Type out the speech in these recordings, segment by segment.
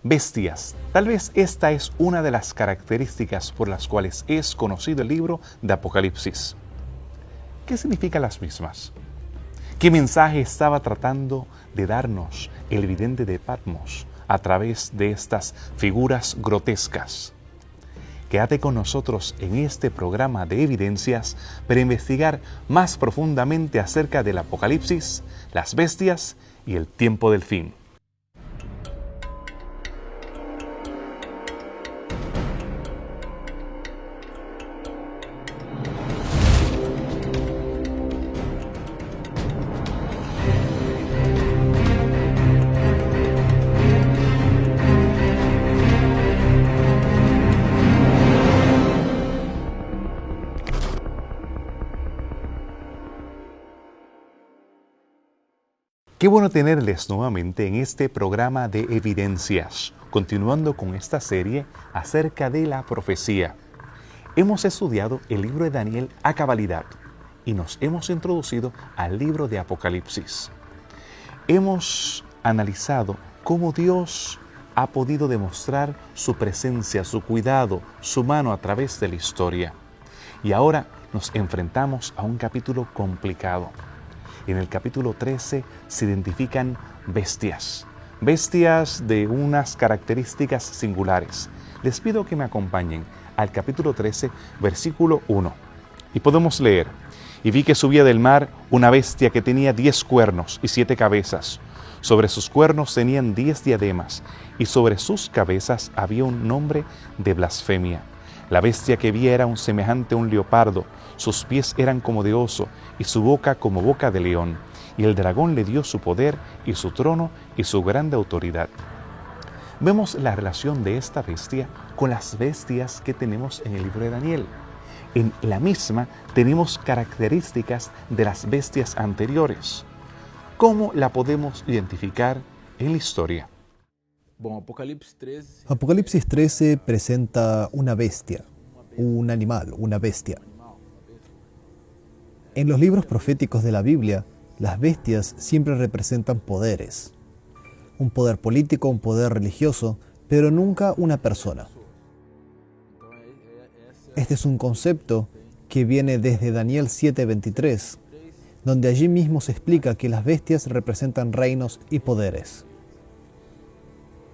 Bestias. Tal vez esta es una de las características por las cuales es conocido el libro de Apocalipsis. ¿Qué significan las mismas? ¿Qué mensaje estaba tratando de darnos el vidente de Patmos a través de estas figuras grotescas? Quédate con nosotros en este programa de evidencias para investigar más profundamente acerca del Apocalipsis, las bestias y el tiempo del fin. Qué bueno tenerles nuevamente en este programa de evidencias, continuando con esta serie acerca de la profecía. Hemos estudiado el libro de Daniel a cabalidad y nos hemos introducido al libro de Apocalipsis. Hemos analizado cómo Dios ha podido demostrar su presencia, su cuidado, su mano a través de la historia. Y ahora nos enfrentamos a un capítulo complicado. En el capítulo 13 se identifican bestias de unas características singulares. Les pido que me acompañen al capítulo 13, versículo 1. Y podemos leer: Y vi que subía del mar una bestia que tenía 10 cuernos y 7 cabezas. Sobre sus cuernos tenían 10 diademas, y sobre sus cabezas había un nombre de blasfemia. La bestia que vi era semejante a un leopardo, sus pies eran como de oso, y su boca como boca de león. Y el dragón le dio su poder, y su trono, y su grande autoridad. Vemos la relación de esta bestia con las bestias que tenemos en el libro de Daniel. En la misma tenemos características de las bestias anteriores. ¿Cómo la podemos identificar en la historia? Apocalipsis 13 presenta una bestia, un animal, una bestia. En los libros proféticos de la Biblia, las bestias siempre representan poderes. Un poder político, un poder religioso, pero nunca una persona. Este es un concepto que viene desde Daniel 7:23, donde allí mismo se explica que las bestias representan reinos y poderes.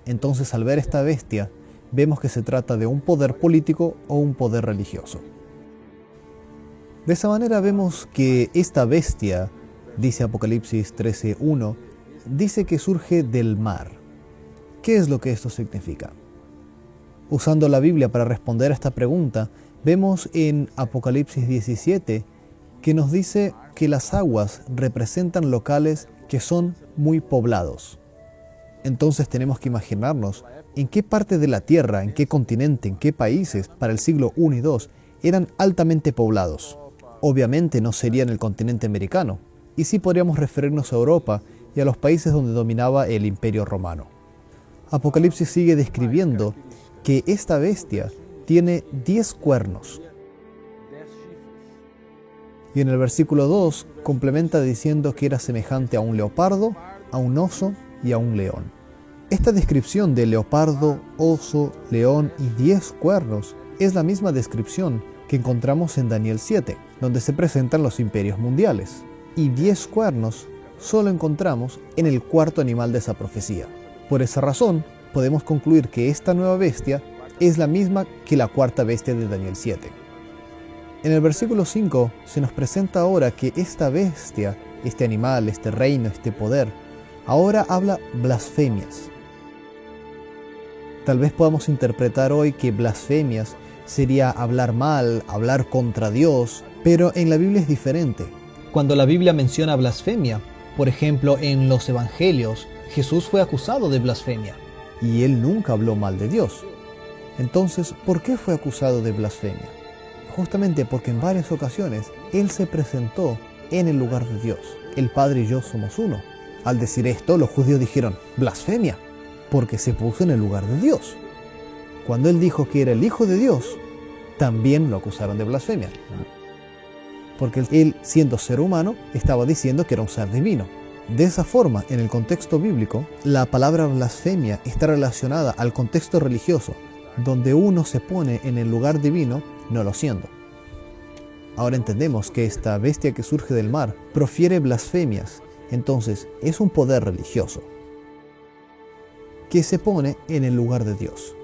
Entonces, al ver esta bestia, vemos que se trata de un poder político o un poder religioso. De esa manera vemos que esta bestia, dice Apocalipsis 13:1, dice que surge del mar. ¿Qué es lo que esto significa? Usando la Biblia para responder a esta pregunta, vemos en Apocalipsis 17 que nos dice que las aguas representan locales que son muy poblados. Entonces tenemos que imaginarnos en qué parte de la Tierra, en qué continente, en qué países para el siglo I y II eran altamente poblados. Obviamente no sería en el continente americano, y sí podríamos referirnos a Europa y a los países donde dominaba el Imperio Romano. Apocalipsis sigue describiendo que esta bestia tiene 10 cuernos. Y en el versículo 2 complementa diciendo que era semejante a un leopardo, a un oso y a un león. Esta descripción de leopardo, oso, león y 10 cuernos es la misma descripción que encontramos en Daniel 7, donde se presentan los imperios mundiales. Y 10 cuernos solo encontramos en el cuarto animal de esa profecía. Por esa razón, podemos concluir que esta nueva bestia es la misma que la cuarta bestia de Daniel 7. En el versículo 5 se nos presenta ahora que esta bestia, este animal, este reino, este poder, ahora habla blasfemias. Tal vez podamos interpretar hoy que blasfemias sería hablar mal, hablar contra Dios, pero en la Biblia es diferente. Cuando la Biblia menciona blasfemia, por ejemplo en los Evangelios, Jesús fue acusado de blasfemia y él nunca habló mal de Dios. Entonces, ¿por qué fue acusado de blasfemia? Justamente porque en varias ocasiones él se presentó en el lugar de Dios. El Padre y yo somos uno. Al decir esto, los judíos dijeron blasfemia, porque se puso en el lugar de Dios. Cuando él dijo que era el Hijo de Dios, también lo acusaron de blasfemia. Porque él, siendo ser humano, estaba diciendo que era un ser divino. De esa forma, en el contexto bíblico, la palabra blasfemia está relacionada al contexto religioso, donde uno se pone en el lugar divino, no lo siendo. Ahora entendemos que esta bestia que surge del mar profiere blasfemias, entonces es un poder religioso que se pone en el lugar de Dios,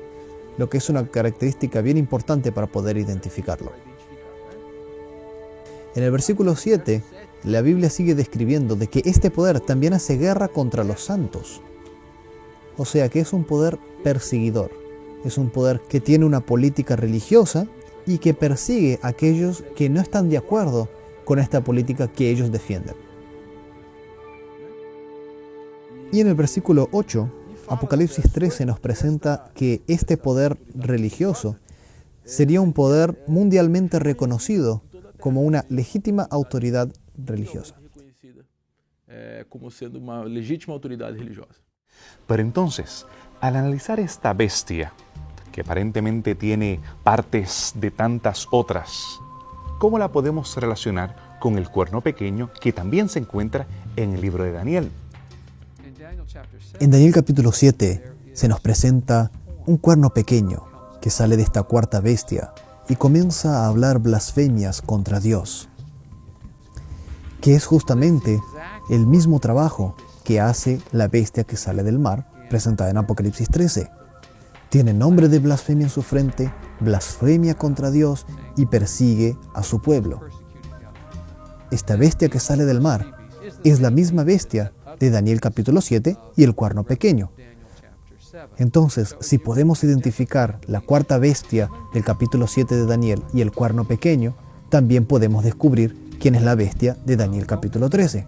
lo que es una característica bien importante para poder identificarlo. En el versículo 7, la Biblia sigue describiendo de que este poder también hace guerra contra los santos. O sea que es un poder perseguidor. Es un poder que tiene una política religiosa y que persigue a aquellos que no están de acuerdo con esta política que ellos defienden. Y en el versículo 8, Apocalipsis 13 nos presenta que este poder religioso sería un poder mundialmente reconocido como una legítima autoridad religiosa. Como siendo una legítima autoridad religiosa. Pero entonces, al analizar esta bestia, que aparentemente tiene partes de tantas otras, ¿cómo la podemos relacionar con el cuerno pequeño que también se encuentra en el libro de Daniel? En Daniel capítulo 7 se nos presenta un cuerno pequeño que sale de esta cuarta bestia y comienza a hablar blasfemias contra Dios, que es justamente el mismo trabajo que hace la bestia que sale del mar, presentada en Apocalipsis 13. Tiene nombre de blasfemia en su frente, blasfemia contra Dios y persigue a su pueblo. Esta bestia que sale del mar es la misma bestia de Daniel capítulo 7 y el cuerno pequeño. Entonces, si podemos identificar la cuarta bestia del capítulo 7 de Daniel y el cuerno pequeño, también podemos descubrir quién es la bestia de Daniel capítulo 13.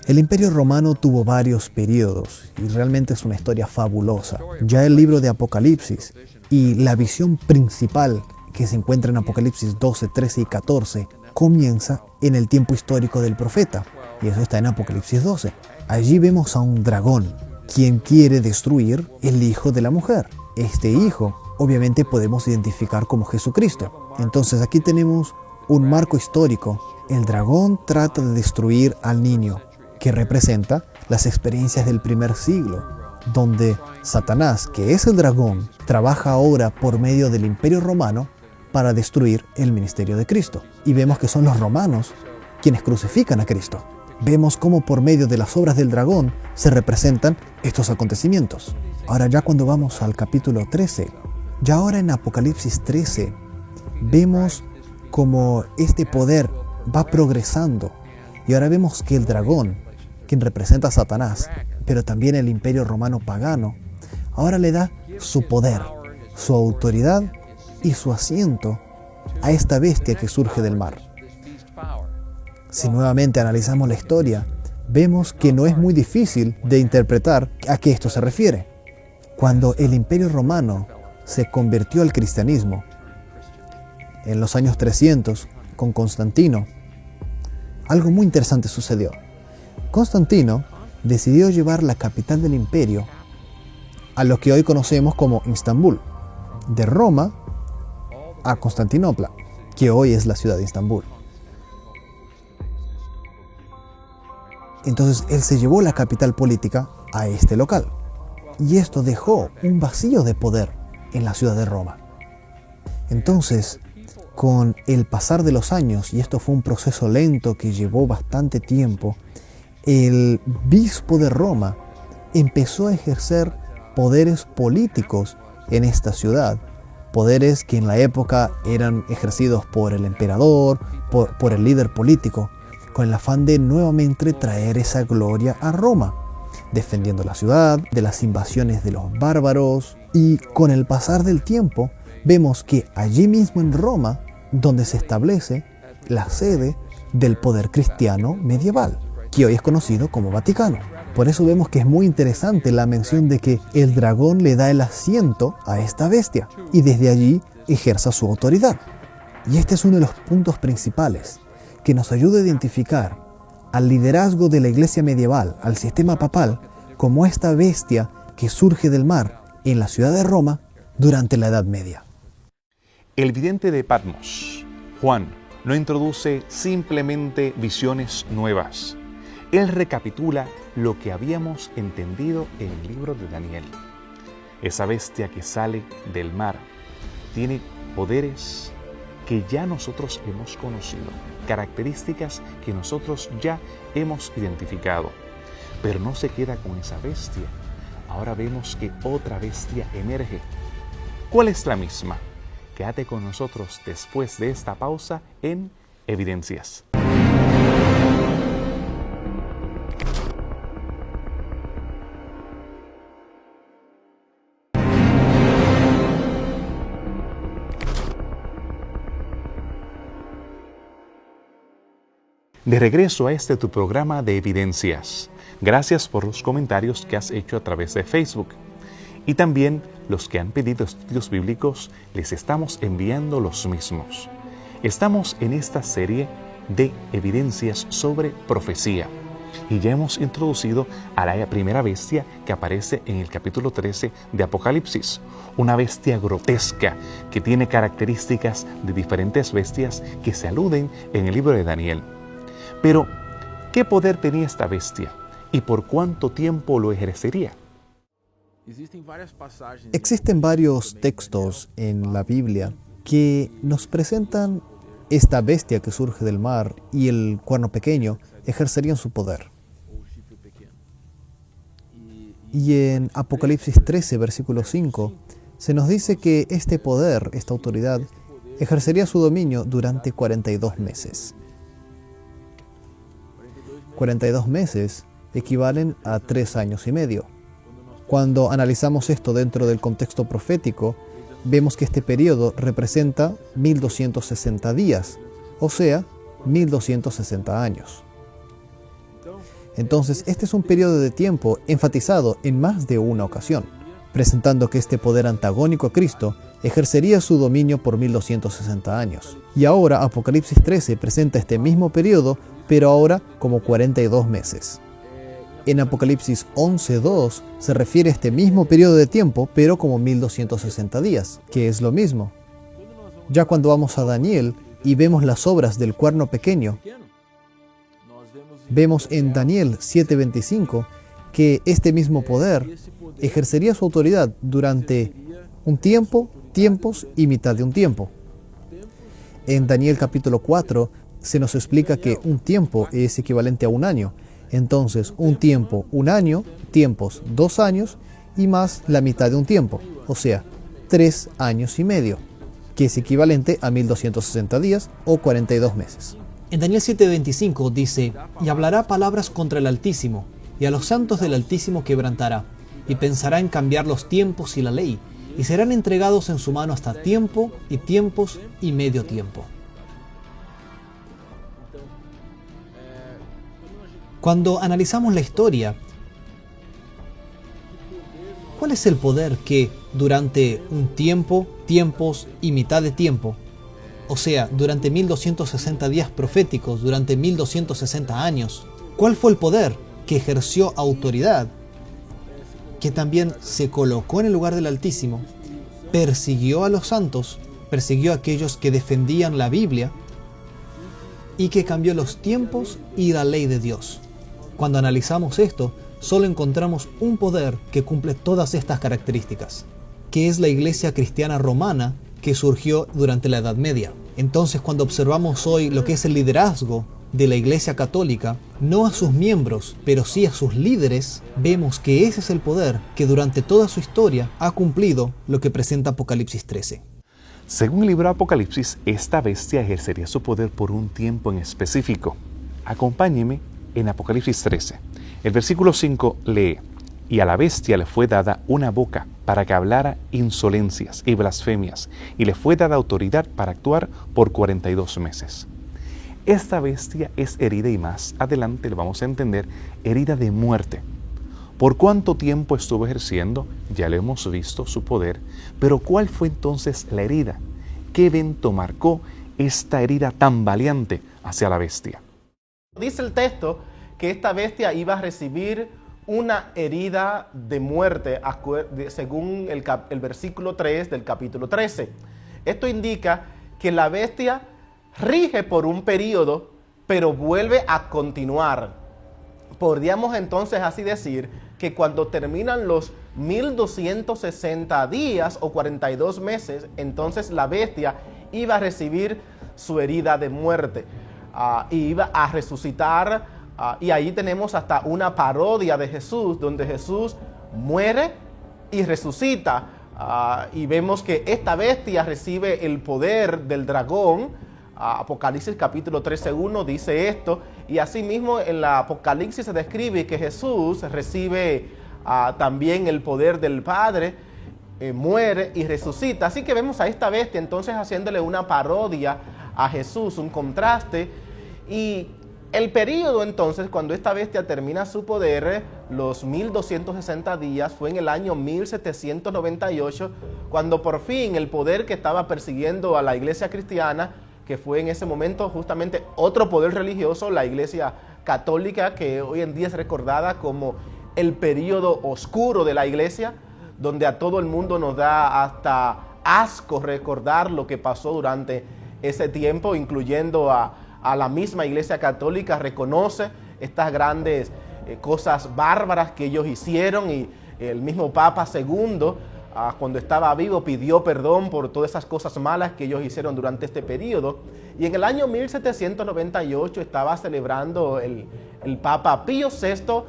El Imperio Romano tuvo varios periodos y realmente es una historia fabulosa. Ya el libro de Apocalipsis y la visión principal que se encuentra en Apocalipsis 12, 13 y 14 comienza en el tiempo histórico del profeta, y eso está en Apocalipsis 12. Allí vemos a un dragón, quien quiere destruir el hijo de la mujer. Este hijo, obviamente, podemos identificar como Jesucristo. Entonces aquí tenemos un marco histórico. El dragón trata de destruir al niño, que representa las experiencias del primer siglo, donde Satanás, que es el dragón, trabaja ahora por medio del Imperio Romano para destruir el ministerio de Cristo. Y vemos que son los romanos quienes crucifican a Cristo. Vemos cómo por medio de las obras del dragón se representan estos acontecimientos. Ahora ya cuando vamos al capítulo 13, ya ahora en Apocalipsis 13, vemos cómo este poder va progresando. Y ahora vemos que el dragón, quien representa a Satanás, pero también el imperio romano pagano, ahora le da su poder, su autoridad y su asiento a esta bestia que surge del mar. Si nuevamente analizamos la historia, vemos que no es muy difícil de interpretar a qué esto se refiere. Cuando el imperio romano se convirtió al cristianismo, en los años 300, con Constantino, algo muy interesante sucedió. Constantino decidió llevar la capital del imperio a lo que hoy conocemos como Istambul, de Roma a Constantinopla, que hoy es la ciudad de Istambul. Entonces él se llevó la capital política a este local, y esto dejó un vacío de poder en la ciudad de Roma. Entonces, con el pasar de los años, y esto fue un proceso lento que llevó bastante tiempo, el obispo de Roma empezó a ejercer poderes políticos en esta ciudad, poderes que en la época eran ejercidos por el emperador, por el líder político, con el afán de nuevamente traer esa gloria a Roma, defendiendo la ciudad de las invasiones de los bárbaros. Y con el pasar del tiempo, vemos que allí mismo en Roma, donde se establece la sede del poder cristiano medieval, que hoy es conocido como Vaticano. Por eso vemos que es muy interesante la mención de que el dragón le da el asiento a esta bestia y desde allí ejerza su autoridad. Y este es uno de los puntos principales que nos ayuda a identificar al liderazgo de la iglesia medieval, al sistema papal, como esta bestia que surge del mar en la ciudad de Roma durante la Edad Media. El vidente de Patmos, Juan, no introduce simplemente visiones nuevas. él recapitula lo que habíamos entendido en el libro de Daniel. Esa bestia que sale del mar tiene poderes que ya nosotros hemos conocido, características que nosotros ya hemos identificado. Pero no se queda con esa bestia. Ahora vemos que otra bestia emerge. ¿Cuál es la misma? Quédate con nosotros después de esta pausa en Evidencias. De regreso a este tu programa de Evidencias. Gracias por los comentarios que has hecho a través de Facebook. Y también los que han pedido estudios bíblicos, les estamos enviando los mismos. Estamos en esta serie de evidencias sobre profecía. Y ya hemos introducido a la primera bestia que aparece en el capítulo 13 de Apocalipsis. Una bestia grotesca que tiene características de diferentes bestias que se aluden en el libro de Daniel. Pero, ¿qué poder tenía esta bestia? ¿Y por cuánto tiempo lo ejercería? Existen varios textos en la Biblia que nos presentan esta bestia que surge del mar y el cuerno pequeño ejercerían su poder. Y en Apocalipsis 13, versículo 5, se nos dice que este poder, esta autoridad, ejercería su dominio durante 42 meses. 42 meses equivalen a 3 años y medio. Cuando analizamos esto dentro del contexto profético, vemos que este periodo representa 1260 días, o sea, 1260 años. Entonces, este es un periodo de tiempo enfatizado en más de una ocasión, presentando que este poder antagónico a Cristo ejercería su dominio por 1260 años. Y ahora Apocalipsis 13 presenta este mismo periodo, pero ahora como 42 meses. En Apocalipsis 11:2 se refiere a este mismo periodo de tiempo, pero como 1260 días, que es lo mismo. Ya cuando vamos a Daniel y vemos las obras del cuerno pequeño, vemos en Daniel 7:25 que este mismo poder ejercería su autoridad durante un tiempo, tiempos y mitad de un tiempo. En Daniel capítulo 4 se nos explica que un tiempo es equivalente a un año. Entonces, un tiempo, un año, tiempos, 2 años y más la mitad de un tiempo, o sea, 3 años y medio, que es equivalente a 1260 días o 42 meses. En Daniel 7:25 dice: y hablará palabras contra el Altísimo, y a los santos del Altísimo quebrantará, y pensará en cambiar los tiempos y la ley, y serán entregados en su mano hasta tiempo y tiempos y medio tiempo. Cuando analizamos la historia, ¿cuál es el poder que durante un tiempo, tiempos y mitad de tiempo, o sea, durante 1260 días proféticos, durante 1260 años, cuál fue el poder que ejerció autoridad, que también se colocó en el lugar del Altísimo, persiguió a los santos, persiguió a aquellos que defendían la Biblia y que cambió los tiempos y la ley de Dios? Cuando analizamos esto, solo encontramos un poder que cumple todas estas características, que es la Iglesia cristiana romana que surgió durante la Edad Media. Entonces, cuando observamos hoy lo que es el liderazgo de la Iglesia católica, no a sus miembros, pero sí a sus líderes, vemos que ese es el poder que durante toda su historia ha cumplido lo que presenta Apocalipsis 13. Según el libro de Apocalipsis, esta bestia ejercería su poder por un tiempo en específico. Acompáñeme en Apocalipsis 13. El versículo 5 lee: y a la bestia le fue dada una boca para que hablara insolencias y blasfemias, y le fue dada autoridad para actuar por 42 meses. Esta bestia es herida, y más adelante lo vamos a entender, herida de muerte. ¿Por cuánto tiempo estuvo ejerciendo? Ya lo hemos visto, su poder. Pero ¿cuál fue entonces la herida? ¿Qué evento marcó esta herida tan valiente hacia la bestia? Dice el texto que esta bestia iba a recibir una herida de muerte según el versículo 3 del capítulo 13. Esto indica que la bestia rige por un periodo, pero vuelve a continuar. podríamos entonces así decir que cuando terminan los 1260 días o 42 meses, entonces la bestia iba a recibir su herida de muerte y iba a resucitar. Y ahí tenemos hasta una parodia de Jesús, donde Jesús muere y resucita. Y vemos que esta bestia recibe el poder del dragón. Apocalipsis capítulo 13:1 dice esto, y asimismo en la Apocalipsis se describe que Jesús recibe también el poder del Padre, muere y resucita. Así que vemos a esta bestia entonces haciéndole una parodia a Jesús, un contraste. Y el período entonces, cuando esta bestia termina su poder, los 1260 días, fue en el año 1798, cuando por fin el poder que estaba persiguiendo a la iglesia cristiana, que fue en ese momento justamente otro poder religioso, la iglesia católica, que hoy en día es recordada como el período oscuro de la iglesia, donde a todo el mundo nos da hasta asco recordar lo que pasó durante ese tiempo, incluyendo a la misma iglesia católica. Reconoce estas grandes cosas bárbaras que ellos hicieron, y el mismo Papa II, cuando estaba vivo, pidió perdón por todas esas cosas malas que ellos hicieron durante este periodo. Y en el año 1798 estaba celebrando el Papa Pío VI,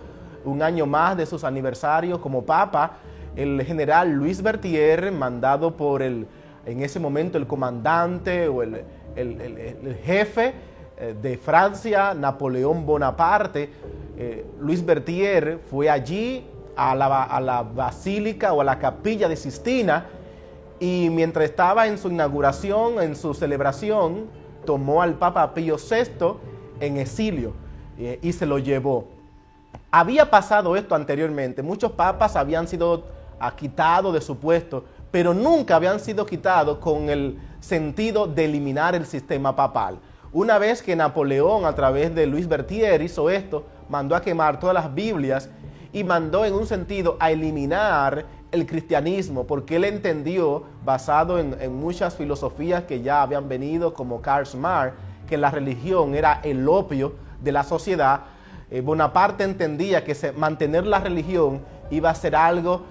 un año más de sus aniversarios como Papa. El general Louis Berthier, mandado por en ese momento el comandante o el jefe de Francia, Napoleón Bonaparte, Louis Berthier fue allí a la basílica o a la capilla de Sistina, y mientras estaba en su inauguración, en su celebración, tomó al Papa Pío VI en exilio y se lo llevó. Había pasado esto anteriormente, muchos papas habían sido quitados de su puesto, pero nunca habían sido quitados con el sentido de eliminar el sistema papal. Una vez que Napoleón, a través de Louis Berthier, hizo esto, mandó a quemar todas las Biblias y mandó en un sentido a eliminar el cristianismo, porque él entendió, basado en muchas filosofías que ya habían venido, como Karl Marx, que la religión era el opio de la sociedad. Bonaparte entendía que mantener la religión iba a ser algo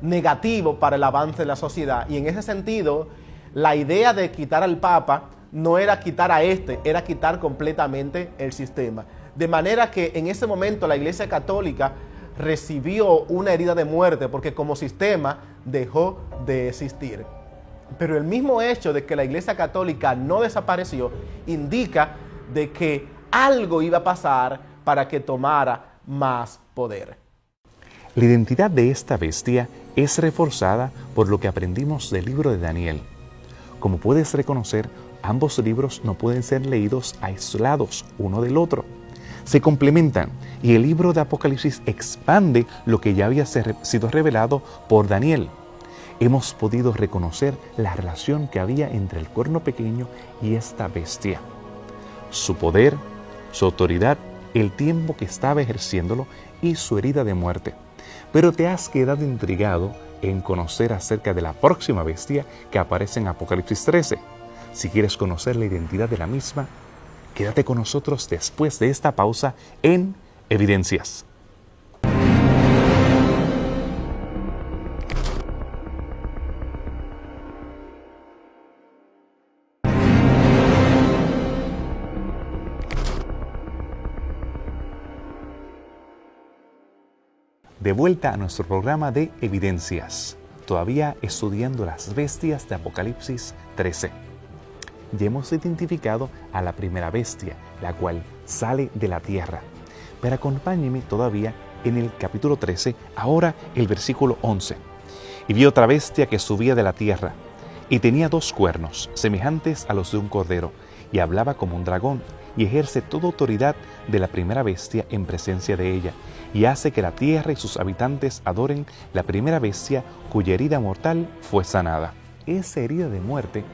negativo para el avance de la sociedad, y en ese sentido la idea de quitar al Papa no era quitar a era quitar completamente el sistema. De manera que en ese momento la Iglesia Católica recibió una herida de muerte, porque como sistema dejó de existir. Pero el mismo hecho de que la Iglesia Católica no desapareció indica de que algo iba a pasar para que tomara más poder. La identidad de esta bestia es reforzada por lo que aprendimos del libro de Daniel. Como puedes reconocer, ambos libros no pueden ser leídos aislados uno del otro. Se complementan, y el libro de Apocalipsis expande lo que ya había sido revelado por Daniel. Hemos podido reconocer la relación que había entre el cuerno pequeño y esta bestia, su poder, su autoridad, el tiempo que estaba ejerciéndolo y su herida de muerte. Pero te has quedado intrigado en conocer acerca de la próxima bestia que aparece en Apocalipsis 13. Si quieres conocer la identidad de la misma, quédate con nosotros después de esta pausa en Evidencias. De vuelta a nuestro programa de Evidencias, todavía estudiando las bestias de Apocalipsis 13. Ya hemos identificado a la primera bestia, la cual sale de la tierra. Pero acompáñeme todavía en el capítulo 13, ahora el versículo 11. Y vi otra bestia que subía de la tierra, y tenía 2 cuernos, semejantes a los de un cordero, y hablaba como un dragón, y ejerce toda autoridad de la primera bestia en presencia de ella, y hace que la tierra y sus habitantes adoren la primera bestia cuya herida mortal fue sanada. Esa herida de muerte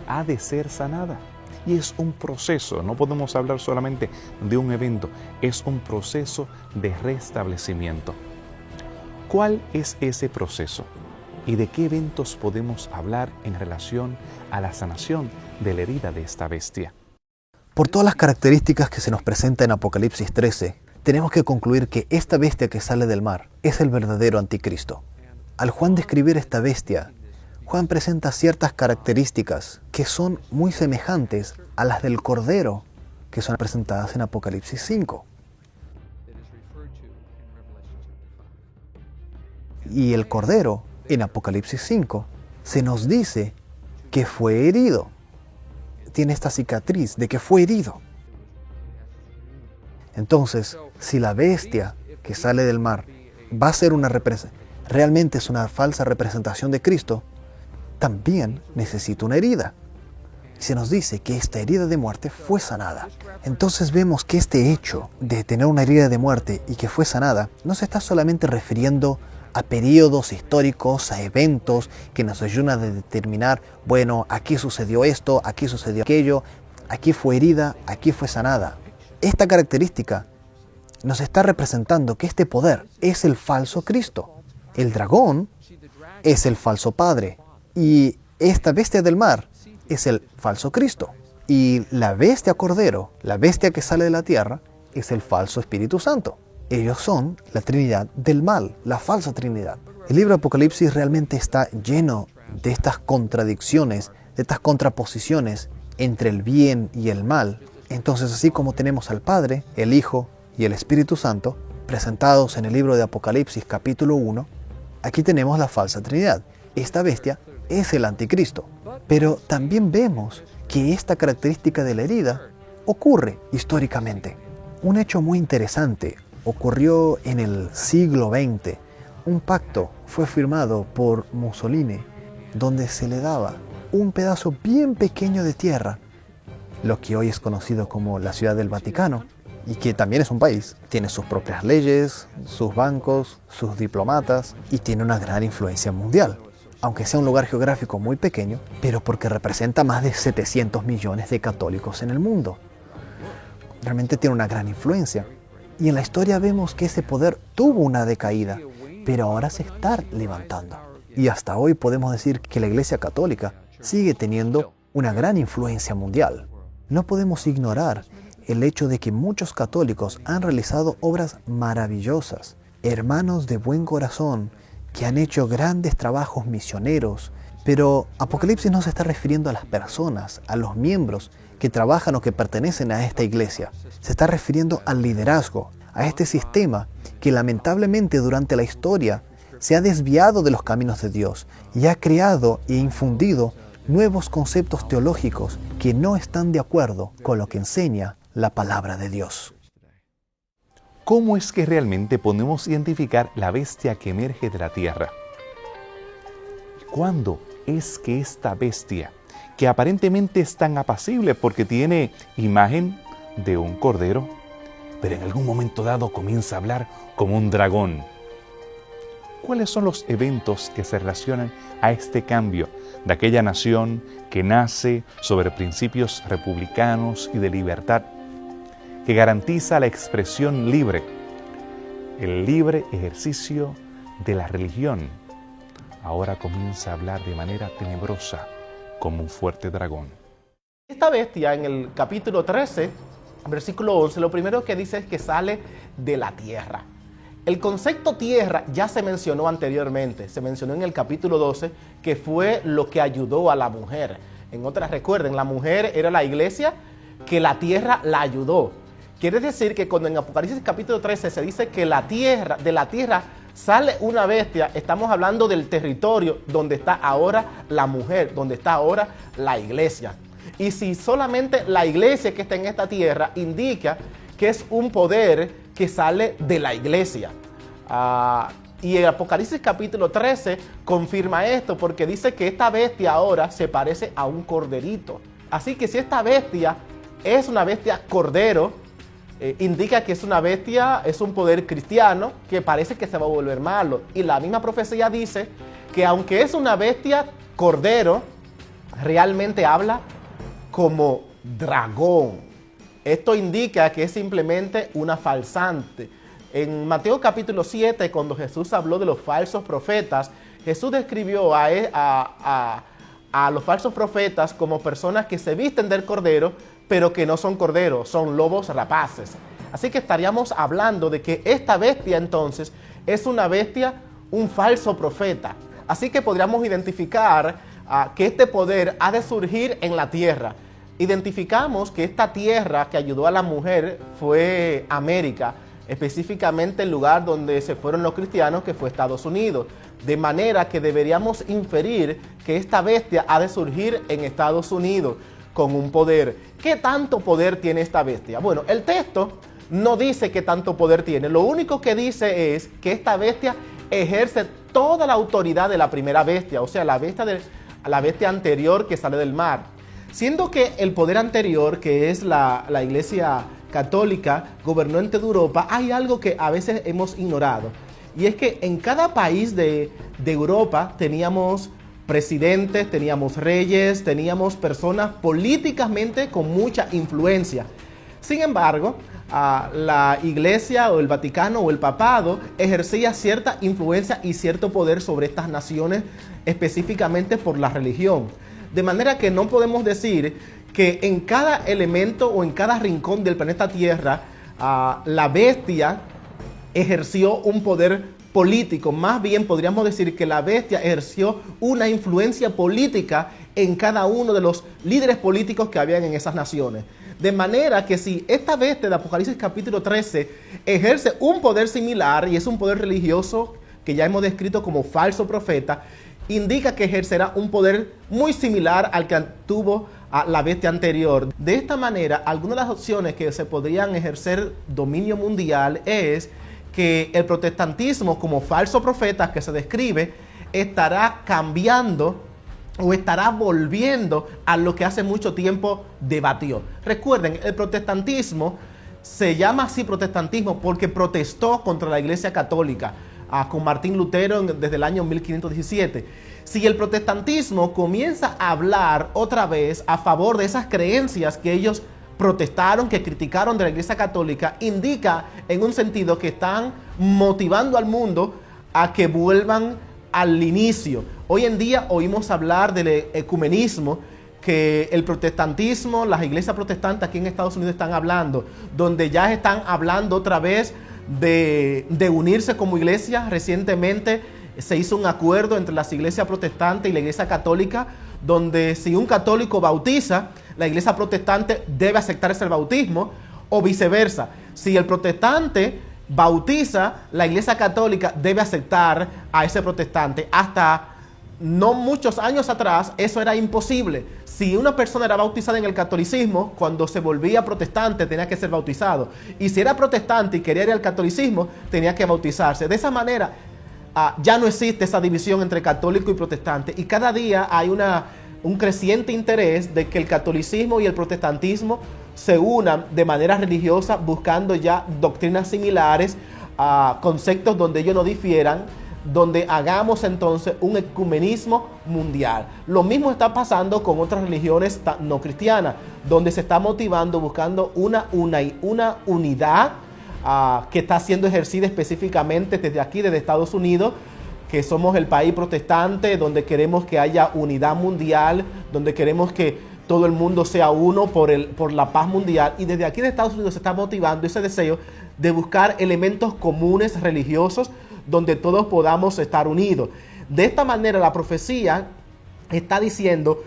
ha de ser sanada, y es un proceso. No podemos hablar solamente de un evento, es un proceso de restablecimiento. ¿Cuál es ese proceso? ¿Y de qué eventos podemos hablar en relación a la sanación de la herida de esta bestia? Por todas las características que se nos presenta en Apocalipsis 13, tenemos que concluir que esta bestia que sale del mar es el verdadero anticristo. Al Juan describir esta bestia, Juan presenta ciertas características que son muy semejantes a las del Cordero que son presentadas en Apocalipsis 5. Y el Cordero, en Apocalipsis 5, se nos dice que fue herido. Tiene esta cicatriz de que fue herido. Entonces, si la bestia que sale del mar va a ser realmente es una falsa representación de Cristo, también necesita una herida. Se nos dice que esta herida de muerte fue sanada. Entonces vemos que este hecho de tener una herida de muerte y que fue sanada no se está solamente refiriendo a periodos históricos, a eventos que nos ayudan a determinar, bueno, aquí sucedió esto, aquí sucedió aquello, aquí fue herida, aquí fue sanada. Esta característica nos está representando que este poder es el falso Cristo. El dragón es el falso padre y esta bestia del mar es el falso Cristo. Y la bestia cordero, la bestia que sale de la tierra, es el falso Espíritu Santo. Ellos son la Trinidad del mal, la falsa Trinidad. El libro de Apocalipsis realmente está lleno de estas contradicciones, de estas contraposiciones entre el bien y el mal. Entonces, así como tenemos al Padre, el Hijo y el Espíritu Santo presentados en el libro de Apocalipsis capítulo 1, aquí tenemos la falsa Trinidad. Esta bestia es el anticristo. Pero también vemos que esta característica de la herida ocurre históricamente. Un hecho muy interesante ocurrió en el siglo XX. Un pacto fue firmado por Mussolini donde se le daba un pedazo bien pequeño de tierra, lo que hoy es conocido como la Ciudad del Vaticano, y que también es un país. Tiene sus propias leyes, sus bancos, sus diplomatas y tiene una gran influencia mundial. Aunque sea un lugar geográfico muy pequeño, pero porque representa más de 700 millones de católicos en el mundo. Realmente tiene una gran influencia. Y en la historia vemos que ese poder tuvo una decaída, pero ahora se está levantando. Y hasta hoy podemos decir que la Iglesia Católica sigue teniendo una gran influencia mundial. No podemos ignorar el hecho de que muchos católicos han realizado obras maravillosas, hermanos de buen corazón, que han hecho grandes trabajos misioneros, pero Apocalipsis no se está refiriendo a las personas, a los miembros que trabajan o que pertenecen a esta iglesia. Se está refiriendo al liderazgo, a este sistema que lamentablemente durante la historia se ha desviado de los caminos de Dios y ha creado e infundido nuevos conceptos teológicos que no están de acuerdo con lo que enseña la palabra de Dios. ¿Cómo es que realmente podemos identificar la bestia que emerge de la tierra? ¿Cuándo es que esta bestia, que aparentemente es tan apacible porque tiene imagen de un cordero, pero en algún momento dado comienza a hablar como un dragón? ¿Cuáles son los eventos que se relacionan a este cambio de aquella nación que nace sobre principios republicanos y de libertad, que garantiza la expresión libre, el libre ejercicio de la religión? Ahora comienza a hablar de manera tenebrosa como un fuerte dragón. Esta bestia en el capítulo 13, versículo 11, lo primero que dice es que sale de la tierra. El concepto tierra ya se mencionó anteriormente, se mencionó en el capítulo 12, que fue lo que ayudó a la mujer. En otras, recuerden, la mujer era la iglesia que la tierra la ayudó. Quiere decir que cuando en Apocalipsis capítulo 13 se dice que de la tierra sale una bestia, estamos hablando del territorio donde está ahora la mujer, donde está ahora la iglesia. Y si solamente la iglesia que está en esta tierra indica que es un poder que sale de la iglesia. Y el Apocalipsis capítulo 13 confirma esto porque dice que esta bestia ahora se parece a un corderito. Así que si esta bestia es una bestia cordero, indica que es una bestia, es un poder cristiano que parece que se va a volver malo. Y la misma profecía dice que aunque es una bestia cordero, realmente habla como dragón. Esto indica que es simplemente una falsante. En Mateo capítulo 7, cuando Jesús habló de los falsos profetas, Jesús describió a los falsos profetas como personas que se visten del cordero, pero que no son corderos, son lobos rapaces. Así que estaríamos hablando de que esta bestia entonces es una bestia, un falso profeta. Así que podríamos identificar que este poder ha de surgir en la tierra. Identificamos que esta tierra que ayudó a la mujer fue América, específicamente el lugar donde se fueron los cristianos, que fue Estados Unidos. De manera que deberíamos inferir que esta bestia ha de surgir en Estados Unidos con un poder. ¿Qué tanto poder tiene esta bestia? Bueno, el texto no dice qué tanto poder tiene. Lo único que dice es que esta bestia ejerce toda la autoridad de la primera bestia, o sea, la bestia anterior que sale del mar. Siendo que el poder anterior, que es la Iglesia Católica, gobernó en toda Europa, hay algo que a veces hemos ignorado. Y es que en cada país de Europa teníamos presidentes, teníamos reyes, teníamos personas políticamente con mucha influencia. Sin embargo, la Iglesia o el Vaticano o el Papado ejercía cierta influencia y cierto poder sobre estas naciones, específicamente por la religión. De manera que no podemos decir que en cada elemento o en cada rincón del planeta Tierra la bestia ejerció un poder político. Más bien podríamos decir que la bestia ejerció una influencia política en cada uno de los líderes políticos que habían en esas naciones. De manera que si esta bestia de Apocalipsis capítulo 13 ejerce un poder similar, y es un poder religioso que ya hemos descrito como falso profeta, indica que ejercerá un poder muy similar al que tuvo la bestia anterior. De esta manera, algunas de las opciones que se podrían ejercer dominio mundial es que el protestantismo como falso profeta que se describe estará cambiando o estará volviendo a lo que hace mucho tiempo debatió. Recuerden, el protestantismo se llama así protestantismo porque protestó contra la Iglesia Católica con Martín Lutero desde el año 1517. Si el protestantismo comienza a hablar otra vez a favor de esas creencias que ellos protestaron, que criticaron de la Iglesia Católica, indica en un sentido que están motivando al mundo a que vuelvan al inicio. Hoy en día oímos hablar del ecumenismo, que el protestantismo, las iglesias protestantes aquí en Estados Unidos están hablando, donde ya están hablando otra vez de unirse como iglesia. Recientemente se hizo un acuerdo entre las iglesias protestantes y la Iglesia Católica, donde si un católico bautiza, la iglesia protestante debe aceptar ese bautismo, o viceversa. Si el protestante bautiza, la iglesia católica debe aceptar a ese protestante. Hasta no muchos años atrás eso era imposible. Si una persona era bautizada en el catolicismo, cuando se volvía protestante tenía que ser bautizado. Y si era protestante y quería ir al catolicismo, tenía que bautizarse. De esa manera ya no existe esa división entre católico y protestante. Y cada día hay un creciente interés de que el catolicismo y el protestantismo se unan de manera religiosa, buscando ya doctrinas similares, conceptos donde ellos no difieran, donde hagamos entonces un ecumenismo mundial. Lo mismo está pasando con otras religiones no cristianas, donde se está motivando, buscando una unidad que está siendo ejercida específicamente desde aquí, desde Estados Unidos, que somos el país protestante, donde queremos que haya unidad mundial, donde queremos que todo el mundo sea uno por la paz mundial. Y desde aquí de Estados Unidos se está motivando ese deseo de buscar elementos comunes religiosos donde todos podamos estar unidos. De esta manera la profecía está diciendo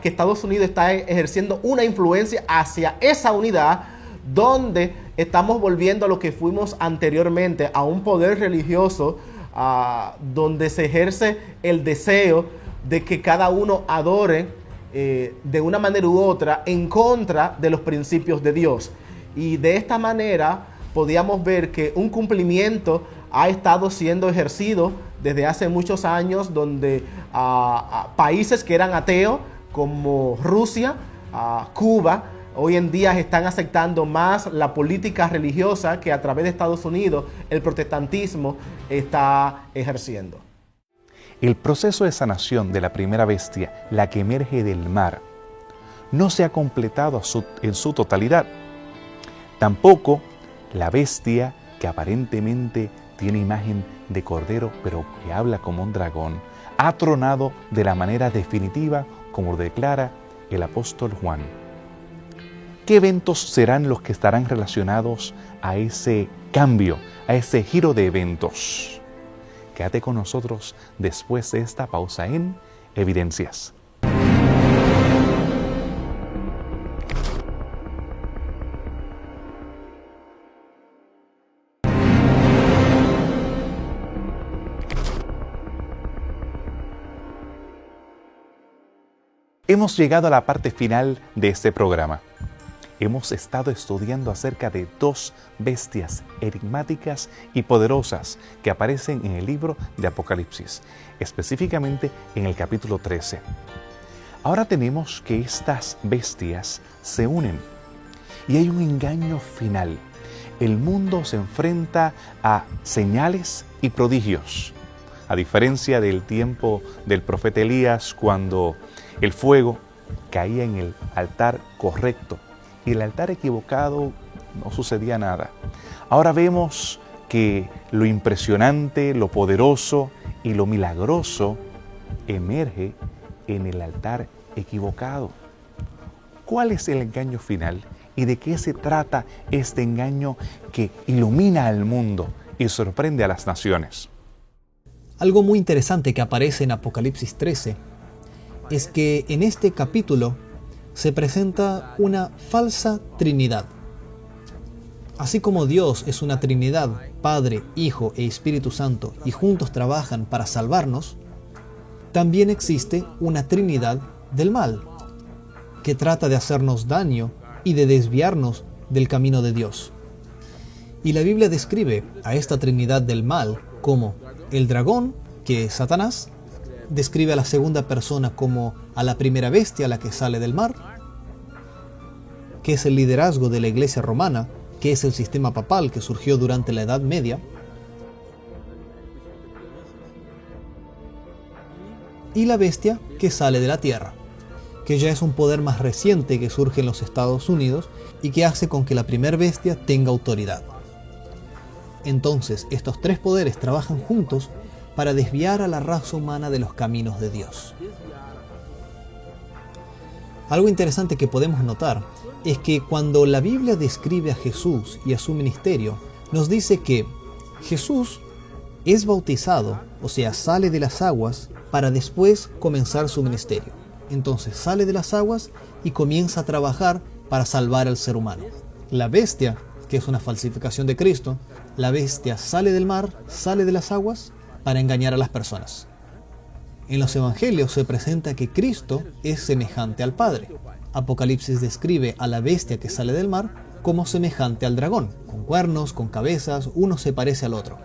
que Estados Unidos está ejerciendo una influencia hacia esa unidad, donde estamos volviendo a lo que fuimos anteriormente, a un poder religioso donde se ejerce el deseo de que cada uno adore de una manera u otra en contra de los principios de Dios. Y de esta manera podíamos ver que un cumplimiento ha estado siendo ejercido desde hace muchos años, donde países que eran ateos como Rusia, Cuba, hoy en día están aceptando más la política religiosa que a través de Estados Unidos el protestantismo está ejerciendo. El proceso de sanación de la primera bestia, la que emerge del mar, no se ha completado en su totalidad. Tampoco la bestia que aparentemente tiene imagen de cordero, pero que habla como un dragón, ha tronado de la manera definitiva, como declara el apóstol Juan. ¿Qué eventos serán los que estarán relacionados a ese cambio, a ese giro de eventos? Quédate con nosotros después de esta pausa en Evidencias. Hemos llegado a la parte final de este programa. Hemos estado estudiando acerca de dos bestias enigmáticas y poderosas que aparecen en el libro de Apocalipsis, específicamente en el capítulo 13. Ahora tenemos que estas bestias se unen y hay un engaño final. El mundo se enfrenta a señales y prodigios. A diferencia del tiempo del profeta Elías, cuando el fuego caía en el altar correcto y el altar equivocado no sucedía nada. Ahora vemos que lo impresionante, lo poderoso y lo milagroso emerge en el altar equivocado. ¿Cuál es el engaño final y de qué se trata este engaño que ilumina al mundo y sorprende a las naciones? Algo muy interesante que aparece en Apocalipsis 13 es que en este capítulo se presenta una falsa Trinidad. Así como Dios es una Trinidad, Padre, Hijo e Espíritu Santo, y juntos trabajan para salvarnos, también existe una Trinidad del mal, que trata de hacernos daño y de desviarnos del camino de Dios. Y la Biblia describe a esta Trinidad del mal como el dragón, que es Satanás, describe a la segunda persona como a la primera bestia, la que sale del mar, que es el liderazgo de la Iglesia romana, que es el sistema papal que surgió durante la Edad Media, y la bestia que sale de la tierra, que ya es un poder más reciente que surge en los Estados Unidos y que hace con que la primera bestia tenga autoridad. Entonces, estos tres poderes trabajan juntos para desviar a la raza humana de los caminos de Dios. Algo interesante que podemos notar es que cuando la Biblia describe a Jesús y a su ministerio, nos dice que Jesús es bautizado, o sea, sale de las aguas para después comenzar su ministerio. Entonces sale de las aguas y comienza a trabajar para salvar al ser humano. La bestia, que es una falsificación de Cristo, la bestia sale del mar, sale de las aguas para engañar a las personas. En los evangelios se presenta que Cristo es semejante al Padre. Apocalipsis describe a la bestia que sale del mar como semejante al dragón, con cuernos, con cabezas, uno se parece al otro.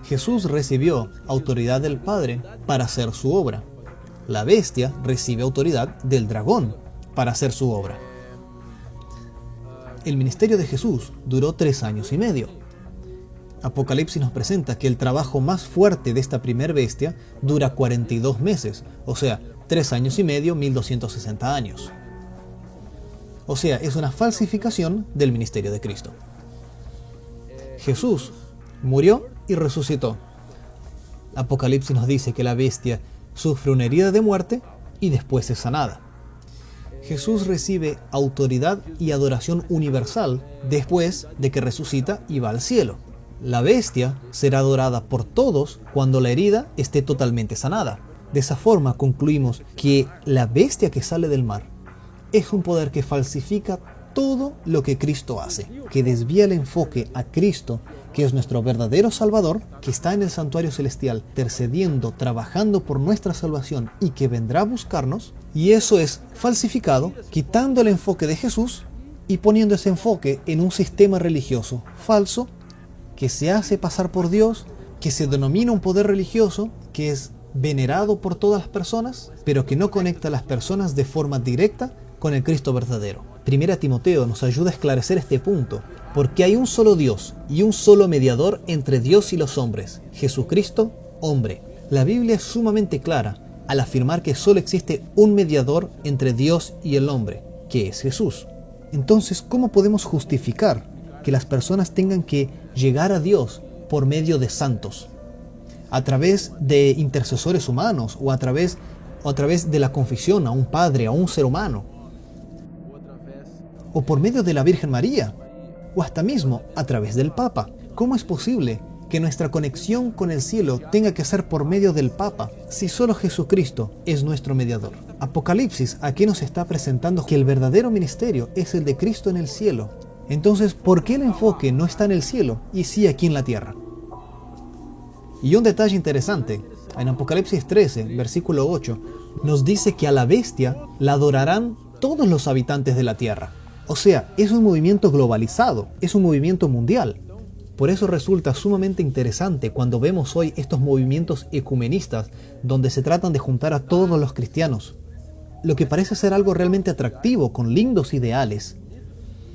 Jesús recibió autoridad del Padre para hacer su obra. La bestia recibe autoridad del dragón para hacer su obra. El ministerio de Jesús duró 3 años y medio. Apocalipsis nos presenta que el trabajo más fuerte de esta primer bestia dura 42 meses, o sea, 3 años y medio, 1260 años. O sea, es una falsificación del ministerio de Cristo. Jesús murió y resucitó. Apocalipsis nos dice que la bestia sufre una herida de muerte y después es sanada. Jesús recibe autoridad y adoración universal después de que resucita y va al cielo. La bestia será adorada por todos cuando la herida esté totalmente sanada. De esa forma concluimos que la bestia que sale del mar es un poder que falsifica todo lo que Cristo hace, que desvía el enfoque a Cristo, que es nuestro verdadero Salvador, que está en el santuario celestial, intercediendo, trabajando por nuestra salvación y que vendrá a buscarnos, y eso es falsificado, quitando el enfoque de Jesús y poniendo ese enfoque en un sistema religioso falso, que se hace pasar por Dios, que se denomina un poder religioso, que es venerado por todas las personas, pero que no conecta a las personas de forma directa con el Cristo verdadero. Primera Timoteo nos ayuda a esclarecer este punto, porque hay un solo Dios y un solo mediador entre Dios y los hombres, Jesucristo, hombre. La Biblia es sumamente clara al afirmar que solo existe un mediador entre Dios y el hombre, que es Jesús. Entonces, ¿cómo podemos justificar que las personas tengan que llegar a Dios por medio de santos, a través de intercesores humanos o a través de la confesión a un padre, a un ser humano? o por medio de la Virgen María, o hasta mismo a través del Papa. ¿Cómo es posible que nuestra conexión con el cielo tenga que ser por medio del Papa si solo Jesucristo es nuestro mediador? Apocalipsis aquí nos está presentando que el verdadero ministerio es el de Cristo en el cielo. Entonces, ¿por qué el enfoque no está en el cielo y sí aquí en la tierra? Y un detalle interesante, en Apocalipsis 13, versículo 8, nos dice que a la bestia la adorarán todos los habitantes de la tierra. O sea, es un movimiento globalizado, es un movimiento mundial. Por eso resulta sumamente interesante cuando vemos hoy estos movimientos ecumenistas donde se tratan de juntar a todos los cristianos. Lo que parece ser algo realmente atractivo, con lindos ideales.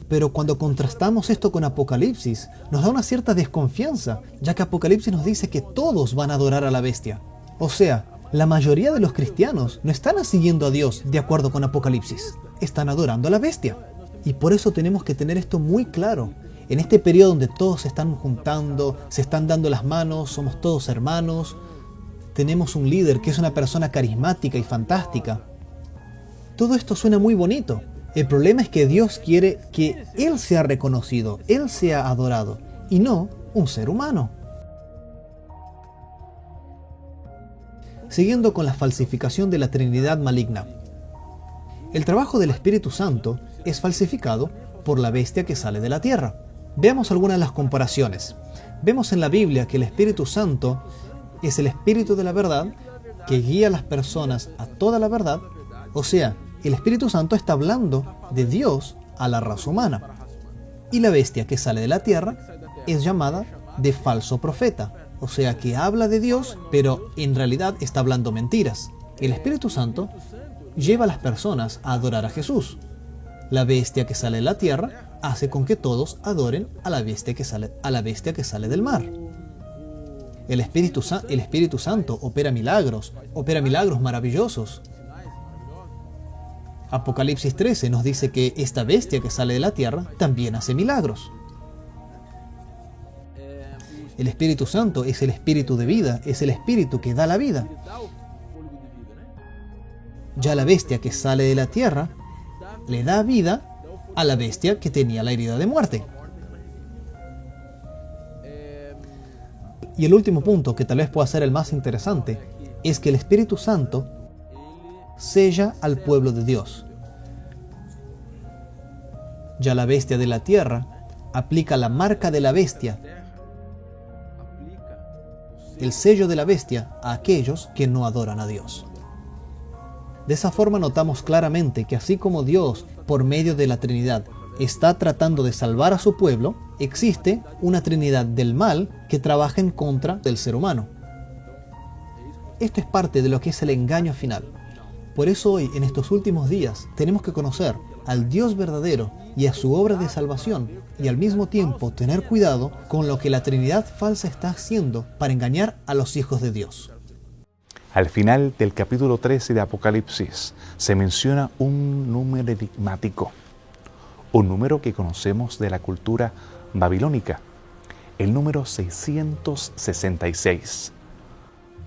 Pero cuando contrastamos esto con Apocalipsis, nos da una cierta desconfianza, ya que Apocalipsis nos dice que todos van a adorar a la bestia. O sea, la mayoría de los cristianos no están siguiendo a Dios de acuerdo con Apocalipsis, están adorando a la bestia. Y por eso tenemos que tener esto muy claro. En este periodo donde todos se están juntando, se están dando las manos, somos todos hermanos, tenemos un líder que es una persona carismática y fantástica. Todo esto suena muy bonito. El problema es que Dios quiere que Él sea reconocido, Él sea adorado, y no un ser humano. Siguiendo con la falsificación de la Trinidad maligna. El trabajo del Espíritu Santo es falsificado por la bestia que sale de la tierra. Veamos algunas de las comparaciones. Vemos en la Biblia que el Espíritu Santo es el Espíritu de la verdad que guía a las personas a toda la verdad. O sea, el Espíritu Santo está hablando de Dios a la raza humana. Y la bestia que sale de la tierra es llamada de falso profeta. O sea, que habla de Dios, pero en realidad está hablando mentiras. El Espíritu Santo lleva a las personas a adorar a Jesús. La bestia que sale de la tierra hace con que todos adoren a la bestia que sale del mar. El Espíritu Santo opera milagros maravillosos. Apocalipsis 13 nos dice que esta bestia que sale de la tierra también hace milagros. El Espíritu Santo es el espíritu de vida, es el espíritu que da la vida. Ya la bestia que sale de la tierra le da vida a la bestia que tenía la herida de muerte. Y el último punto, que tal vez pueda ser el más interesante, es que el Espíritu Santo sella al pueblo de Dios. Ya la bestia de la tierra aplica la marca de la bestia, el sello de la bestia, a aquellos que no adoran a Dios. De esa forma notamos claramente que así como Dios, por medio de la Trinidad, está tratando de salvar a su pueblo, existe una Trinidad del mal que trabaja en contra del ser humano. Esto es parte de lo que es el engaño final. Por eso hoy, en estos últimos días, tenemos que conocer al Dios verdadero y a su obra de salvación, y al mismo tiempo tener cuidado con lo que la Trinidad falsa está haciendo para engañar a los hijos de Dios. Al final del capítulo 13 de Apocalipsis se menciona un número enigmático, un número que conocemos de la cultura babilónica, el número 666.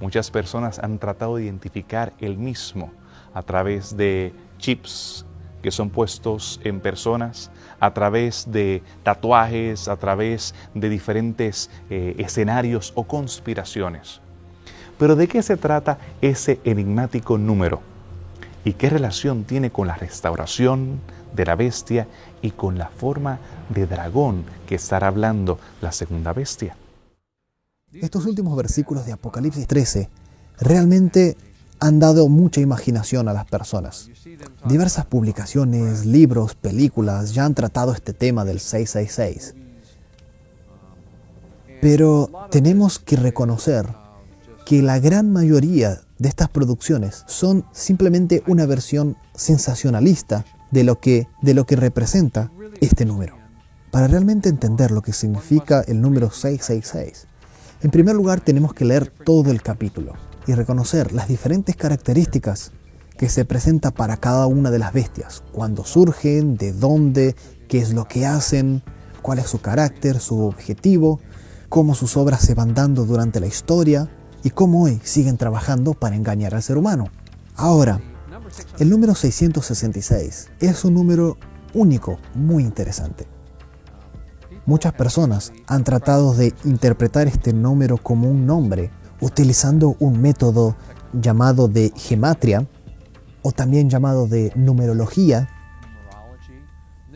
Muchas personas han tratado de identificar el mismo a través de chips que son puestos en personas, a través de tatuajes, a través de diferentes escenarios o conspiraciones. Pero ¿de qué se trata ese enigmático número? ¿Y qué relación tiene con la restauración de la bestia y con la forma de dragón que estará hablando la segunda bestia? Estos últimos versículos de Apocalipsis 13 realmente han dado mucha imaginación a las personas. Diversas publicaciones, libros, películas ya han tratado este tema del 666. Pero tenemos que reconocer que la gran mayoría de estas producciones son simplemente una versión sensacionalista de lo que representa este número. Para realmente entender lo que significa el número 666, en primer lugar tenemos que leer todo el capítulo y reconocer las diferentes características que se presenta para cada una de las bestias, cuándo surgen, de dónde, qué es lo que hacen, cuál es su carácter, su objetivo, cómo sus obras se van dando durante la historia y cómo hoy siguen trabajando para engañar al ser humano. Ahora, el número 666 es un número único, muy interesante. Muchas personas han tratado de interpretar este número como un nombre utilizando un método llamado de gematria o también llamado de numerología,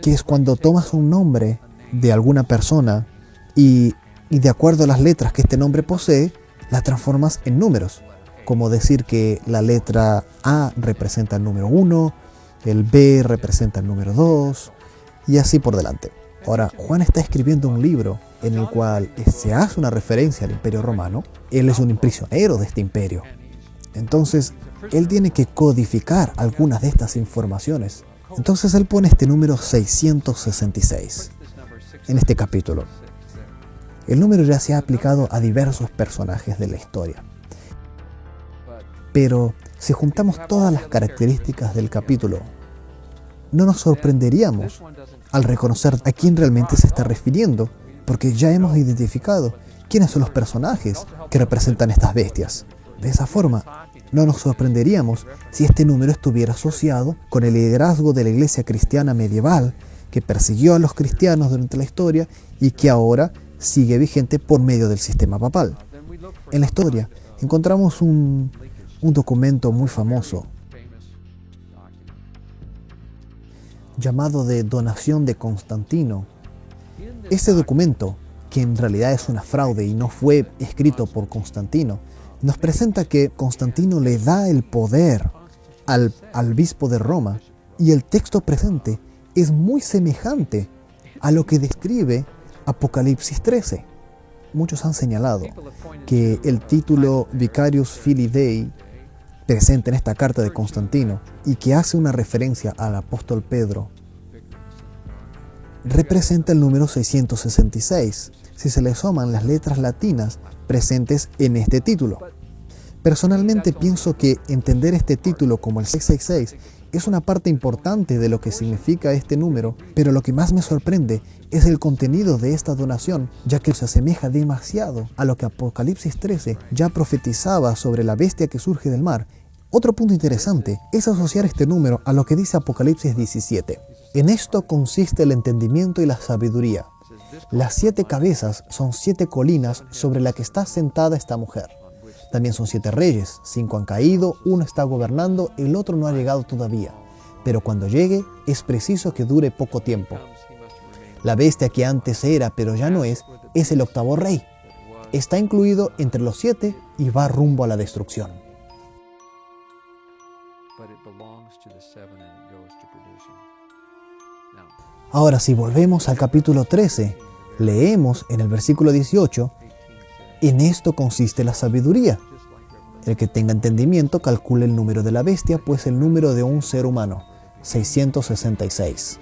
que es cuando tomas un nombre de alguna persona y de acuerdo a las letras que este nombre posee, las transformas en números. Como decir que la letra A representa el número 1, el B representa el número 2 y así por delante. Ahora, Juan está escribiendo un libro en el cual se hace una referencia al Imperio Romano. Él es un prisionero de este imperio. Entonces, él tiene que codificar algunas de estas informaciones. Entonces, él pone este número 666 en este capítulo. El número ya se ha aplicado a diversos personajes de la historia. Pero si juntamos todas las características del capítulo, no nos sorprenderíamos al reconocer a quién realmente se está refiriendo, porque ya hemos identificado quiénes son los personajes que representan estas bestias. De esa forma, no nos sorprenderíamos si este número estuviera asociado con el liderazgo de la iglesia cristiana medieval que persiguió a los cristianos durante la historia y que ahora sigue vigente por medio del sistema papal. En la historia encontramos un documento muy famoso llamado de Donación de Constantino. Este documento, que en realidad es una fraude y no fue escrito por Constantino, nos presenta que Constantino le da el poder al obispo de Roma y el texto presente es muy semejante a lo que describe Apocalipsis 13. Muchos han señalado que el título Vicarius Filii Dei presente en esta carta de Constantino y que hace una referencia al apóstol Pedro representa el número 666 si se le suman las letras latinas presentes en este título. Personalmente pienso que entender este título como el 666 es una parte importante de lo que significa este número, pero lo que más me sorprende es el contenido de esta donación, ya que se asemeja demasiado a lo que Apocalipsis 13 ya profetizaba sobre la bestia que surge del mar. Otro punto interesante es asociar este número a lo que dice Apocalipsis 17. En esto consiste el entendimiento y la sabiduría. Las 7 cabezas son 7 colinas sobre las que está sentada esta mujer. También son 7 reyes, 5 han caído, 1 está gobernando, el otro no ha llegado todavía. Pero cuando llegue, es preciso que dure poco tiempo. La bestia que antes era, pero ya no es el 8º rey. Está incluido entre los 7 y va rumbo a la destrucción. Ahora, si volvemos al capítulo 13, leemos en el versículo 18, en esto consiste la sabiduría. El que tenga entendimiento calcule el número de la bestia, pues el número de un ser humano, 666.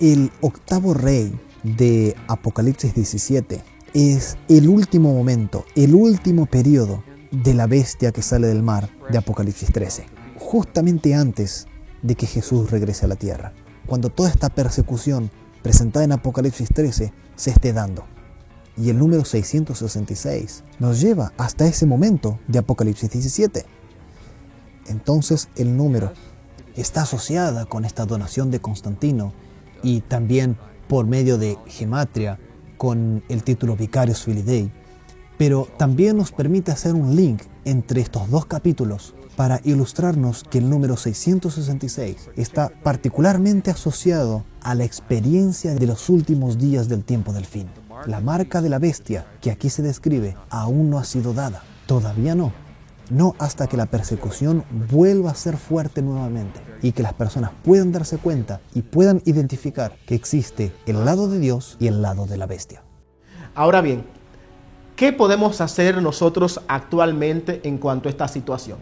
El 8º rey de Apocalipsis 17 es el último momento, el último periodo de la bestia que sale del mar de Apocalipsis 13, justamente antes de que Jesús regrese a la tierra, cuando toda esta persecución presentada en Apocalipsis 13 se esté dando. Y el número 666 nos lleva hasta ese momento de Apocalipsis 17. Entonces el número está asociada con esta donación de Constantino y también por medio de gematria con el título Vicarius Filii Dei, pero también nos permite hacer un link entre estos dos capítulos para ilustrarnos que el número 666 está particularmente asociado a la experiencia de los últimos días del tiempo del fin. La marca de la bestia que aquí se describe aún no ha sido dada, todavía no. No hasta que la persecución vuelva a ser fuerte nuevamente y que las personas puedan darse cuenta y puedan identificar que existe el lado de Dios y el lado de la bestia. Ahora bien, ¿qué podemos hacer nosotros actualmente en cuanto a esta situación?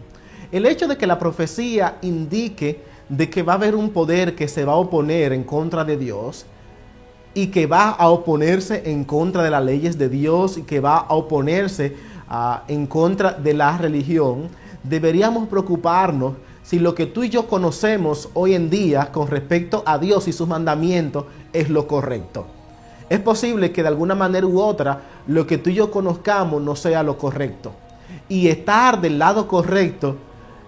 El hecho de que la profecía indique de que va a haber un poder que se va a oponer en contra de Dios y que va a oponerse en contra de las leyes de Dios y que va a oponerse en contra de la religión, deberíamos preocuparnos si lo que tú y yo conocemos hoy en día con respecto a Dios y sus mandamientos es lo correcto. Es posible que de alguna manera u otra lo que tú y yo conozcamos no sea lo correcto. Y estar del lado correcto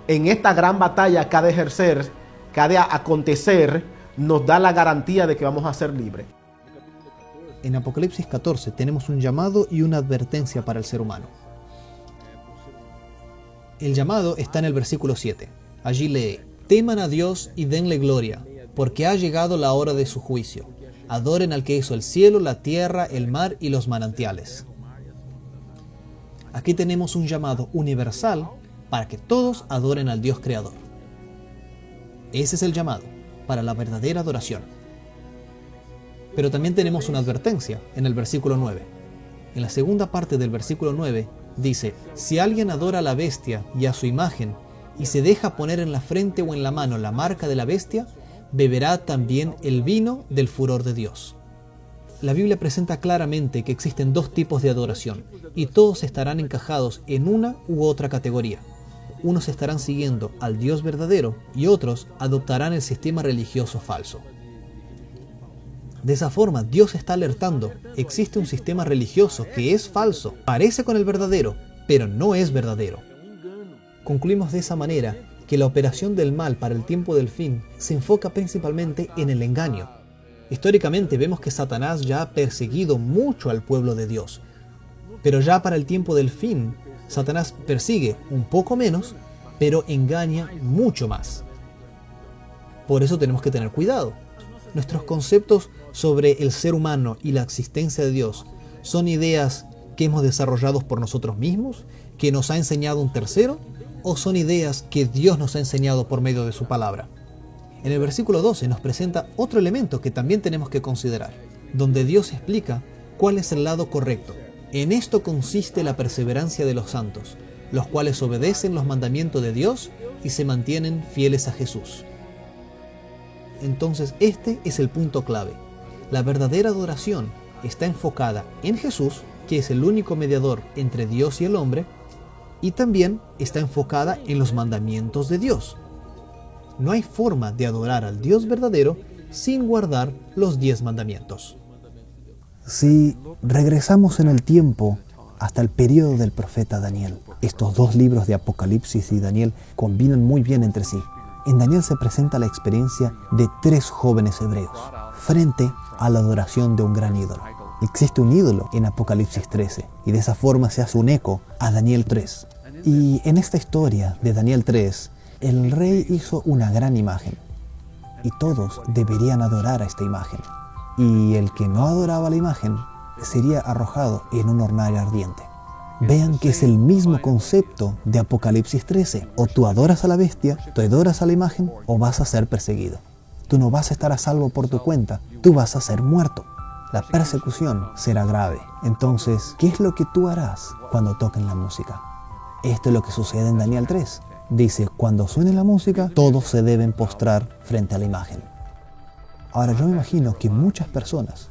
en esta gran batalla que ha de ejercer que ha de acontecer nos da la garantía de que vamos a ser libres. En Apocalipsis 14 tenemos un llamado y una advertencia para el ser humano. El llamado está en el versículo 7. Allí lee: teman a Dios y denle gloria, porque ha llegado la hora de su juicio. Adoren al que hizo el cielo, la tierra, el mar y los manantiales. Aquí tenemos un llamado universal para que todos adoren al Dios creador. Ese es el llamado para la verdadera adoración. Pero también tenemos una advertencia en el versículo 9. En la segunda parte del versículo 9 dice: si alguien adora a la bestia y a su imagen y se deja poner en la frente o en la mano la marca de la bestia, beberá también el vino del furor de Dios. La Biblia presenta claramente que existen dos tipos de adoración y todos estarán encajados en una u otra categoría. Unos estarán siguiendo al Dios verdadero y otros adoptarán el sistema religioso falso. De esa forma, Dios está alertando: existe un sistema religioso que es falso, parece con el verdadero, pero no es verdadero. Concluimos de esa manera que la operación del mal para el tiempo del fin se enfoca principalmente en el engaño. Históricamente vemos que Satanás ya ha perseguido mucho al pueblo de Dios, pero ya para el tiempo del fin, Satanás persigue un poco menos, pero engaña mucho más. Por eso tenemos que tener cuidado. Nuestros conceptos sobre el ser humano y la existencia de Dios son ideas que hemos desarrollado por nosotros mismos, que nos ha enseñado un tercero, o son ideas que Dios nos ha enseñado por medio de su palabra. En el versículo 12 nos presenta otro elemento que también tenemos que considerar, donde Dios explica cuál es el lado correcto. En esto consiste la perseverancia de los santos, los cuales obedecen los mandamientos de Dios y se mantienen fieles a Jesús. Entonces este es el punto clave. La verdadera adoración está enfocada en Jesús, que es el único mediador entre Dios y el hombre, y también está enfocada en los mandamientos de Dios. No hay forma de adorar al Dios verdadero sin guardar los 10 mandamientos. Si regresamos en el tiempo hasta el periodo del profeta Daniel, estos dos libros de Apocalipsis y Daniel combinan muy bien entre sí. En Daniel se presenta la experiencia de 3 jóvenes hebreos frente a la adoración de un gran ídolo. Existe un ídolo en Apocalipsis 13 y de esa forma se hace un eco a Daniel 3. Y en esta historia de Daniel 3, el rey hizo una gran imagen y todos deberían adorar a esta imagen. Y el que no adoraba la imagen sería arrojado en un hornario ardiente. Vean que es el mismo concepto de Apocalipsis 13. O tú adoras a la bestia, tú adoras a la imagen, o vas a ser perseguido. Tú no vas a estar a salvo por tu cuenta, tú vas a ser muerto. La persecución será grave. Entonces, ¿qué es lo que tú harás cuando toquen la música? Esto es lo que sucede en Daniel 3. Dice, cuando suene la música, todos se deben postrar frente a la imagen. Ahora yo me imagino que muchas personas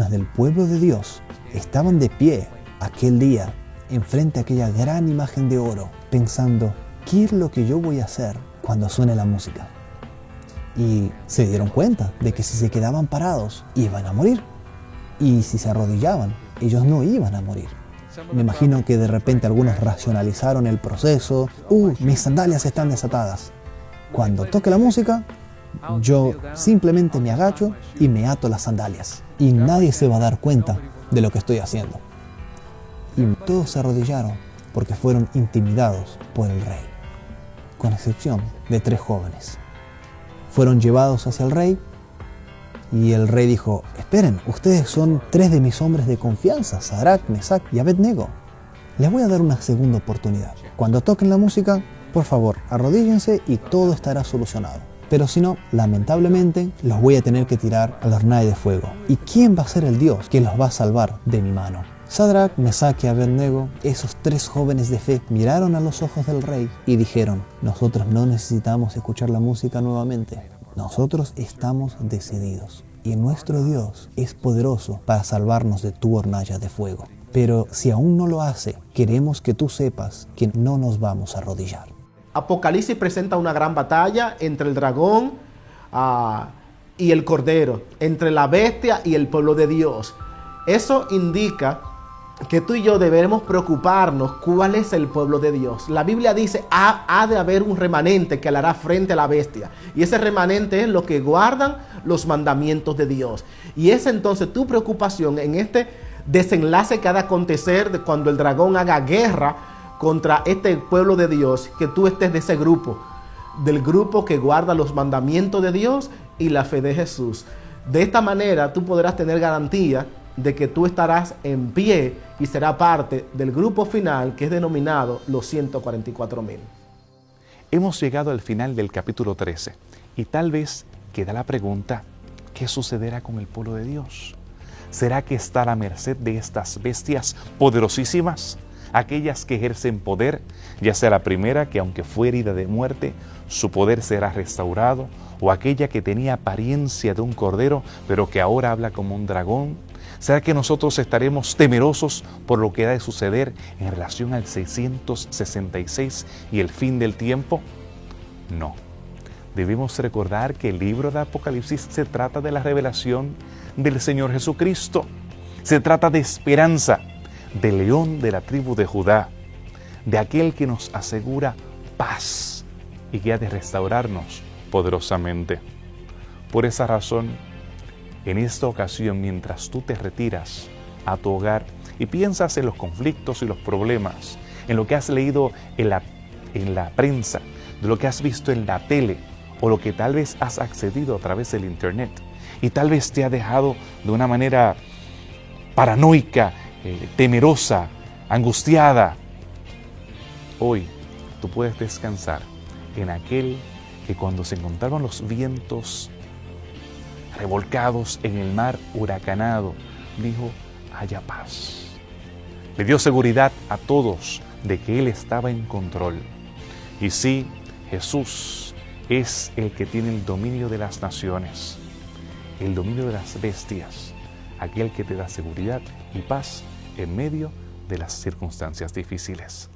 del pueblo de Dios estaban de pie aquel día enfrente a aquella gran imagen de oro, pensando, ¿qué es lo que yo voy a hacer cuando suene la música? Y se dieron cuenta de que si se quedaban parados, iban a morir. Y si se arrodillaban, ellos no iban a morir. Me imagino que de repente algunos racionalizaron el proceso. Mis sandalias están desatadas. Cuando toque la música, yo simplemente me agacho y me ato las sandalias. Y nadie se va a dar cuenta de lo que estoy haciendo. Y todos se arrodillaron porque fueron intimidados por el rey, con excepción de 3 jóvenes. Fueron llevados hacia el rey y el rey dijo, esperen, ustedes son 3 de mis hombres de confianza, Sadrach, Mesach y Abednego. Les voy a dar una segunda oportunidad. Cuando toquen la música, por favor, arrodíllense y todo estará solucionado. Pero si no, lamentablemente, los voy a tener que tirar al hornalla de fuego. ¿Y quién va a ser el Dios que los va a salvar de mi mano? Sadrach, Mesach y Abednego, esos 3 jóvenes de fe, miraron a los ojos del rey y dijeron, nosotros no necesitamos escuchar la música nuevamente. Nosotros estamos decididos y nuestro Dios es poderoso para salvarnos de tu hornalla de fuego. Pero si aún no lo hace, queremos que tú sepas que no nos vamos a arrodillar. Apocalipsis presenta una gran batalla entre el dragón y el cordero, entre la bestia y el pueblo de Dios. Eso indica que tú y yo debemos preocuparnos cuál es el pueblo de Dios. La Biblia dice, ha de haber un remanente que le hará frente a la bestia. Y ese remanente es los que guardan los mandamientos de Dios. Y es entonces tu preocupación en este desenlace que ha de acontecer de cuando el dragón haga guerra contra este pueblo de Dios, que tú estés de ese grupo, del grupo que guarda los mandamientos de Dios y la fe de Jesús. De esta manera tú podrás tener garantía de que tú estarás en pie y será parte del grupo final que es denominado los 144,000. Hemos llegado al final del capítulo 13 y tal vez queda la pregunta, ¿qué sucederá con el pueblo de Dios? ¿Será que está a la merced de estas bestias poderosísimas? Aquellas que ejercen poder, ya sea la primera que aunque fue herida de muerte, su poder será restaurado, o aquella que tenía apariencia de un cordero, pero que ahora habla como un dragón. ¿Será que nosotros estaremos temerosos por lo que ha de suceder en relación al 666 y el fin del tiempo? No. Debemos recordar que el libro de Apocalipsis se trata de la revelación del Señor Jesucristo. Se trata de esperanza, del león de la tribu de Judá, de aquel que nos asegura paz y que ha de restaurarnos poderosamente. Por esa razón, en esta ocasión, mientras tú te retiras a tu hogar y piensas en los conflictos y los problemas, en lo que has leído en la prensa, de lo que has visto en la tele o lo que tal vez has accedido a través del internet y tal vez te ha dejado de una manera paranoica, temerosa, angustiada, hoy tú puedes descansar en aquel que cuando se encontraban los vientos revolcados en el mar huracanado, dijo, haya paz. Le dio seguridad a todos de que Él estaba en control. Y sí, Jesús es el que tiene el dominio de las naciones, el dominio de las bestias, aquel que te da seguridad y paz en medio de las circunstancias difíciles.